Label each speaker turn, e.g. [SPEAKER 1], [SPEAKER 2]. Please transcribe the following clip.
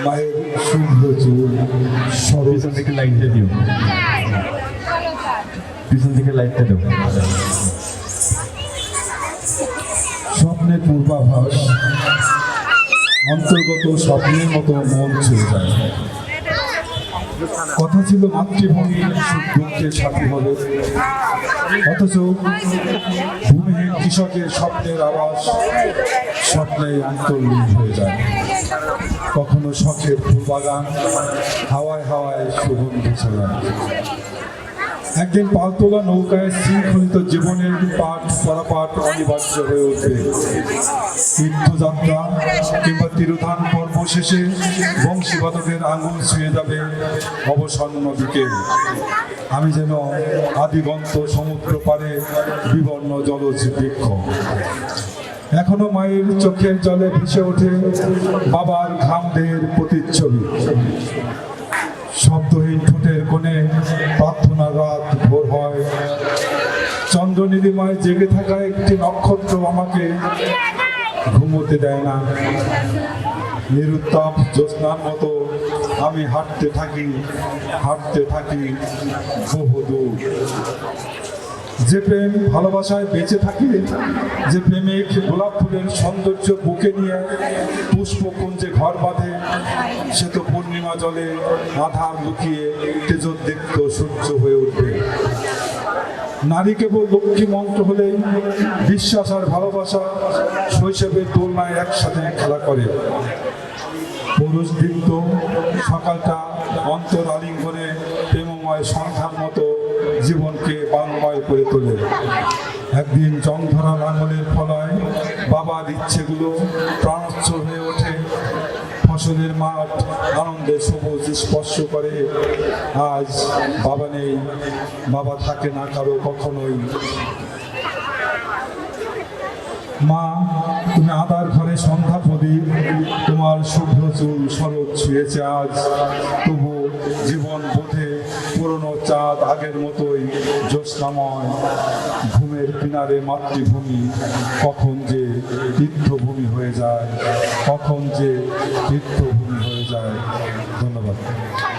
[SPEAKER 1] মায়ের শুভ্র চুল
[SPEAKER 2] পিছন থেকে লাইটটা দিও, পিছন থেকে লাইটটা দেবো।
[SPEAKER 1] স্বপ্নের পূর্বাভাস, অন্তর্গত স্বপ্নের মতো মন ছুঁয়ে যায়। কথা ছিল মাতৃভূমি সুখ দুঃখের সাথী হবে, অথচ ভূমিহীন কৃষকের স্বপ্নের আওয়াজ স্বপ্নে অন্তর্লীন হয়ে যায়। কখনো শখের ফুলবাগান হাওয়ায় হাওয়ায় সুগন্ধি ছড়ায়। একদিন পালতোলা নৌকায় শৃঙ্খলিত জীবনের পাঠ পরাপাঠ অনিবার্য হয়ে উঠবে। তীর্থযাত্রা কিংবা তিরোধান পর্ব শেষে বংশীবাদকের আঙুল ছুঁয়ে যাবে অবসন্ন বিকেল। আমি যেন আদিগন্ত সমুদ্র পারে বিবর্ণ জলজ বৃক্ষ। এখনো মায়ের চোখের জলে ভেসে ওঠে বাবার ঘামদের প্রতিচ্ছবি। শব্দহীন ঠোঁটের কোণে প্রার্থনার রাত ভোর হয়। চন্দ্রনীলিমায় জেগে থাকা একটি নক্ষত্র আমাকে ঘুমোতে দেয় না। নিরুত্তাপ জ্যোৎস্নার মতো আমি হাঁটতে থাকি বহুদূর। যে প্রেম ভালোবাসায় বেঁচে থাকে, যে প্রেমিক গোলাপ ফুলের সৌন্দর্য বুকে নিয়ে পুষ্পকুঞ্জে ঘর বাঁধে, সে তো পূর্ণিমা জলে আধার লুকিয়ে তেজোদ্দীপ্ত সূর্য হয়ে উঠবে। নারী কেবল লক্ষ্মী মন্ত্র হলেই বিশ্বাস আর ভালোবাসা শৈশবের দোলনায় একসাথে খেলা করে। পুরুষ দীপ্ত সকালটা অন্তর আলিঙ্গনে প্রেমময় সন্ধ্যার মতো জীবনকে বাংময় করে তোলে। একদিন জং ধরা লাঙলের ফলায় বাবার ইচ্ছেগুলো প্রাণোচ্ছল হয়ে ওঠে। ফসলের মাঠ আনন্দে সবুজ স্পর্শ করে। আজ বাবা নেই, বাবা থাকে না কারো কখনোই। মা, তুমি আদার ঘরে সন্ধ্যা প্রদীপ, তোমার শুভ্র চুল শরৎ ছুঁয়েছে আজ। তবু জীবন বোধে পুরনো চাঁদ আগের মতোই জ্যোৎস্নাময়। ঘুমের কিনারে মাতৃভূমি কখন যে তীর্থভূমি হয়ে যায়, কখন যে তীর্থভূমি হয়ে যায়। ধন্যবাদ।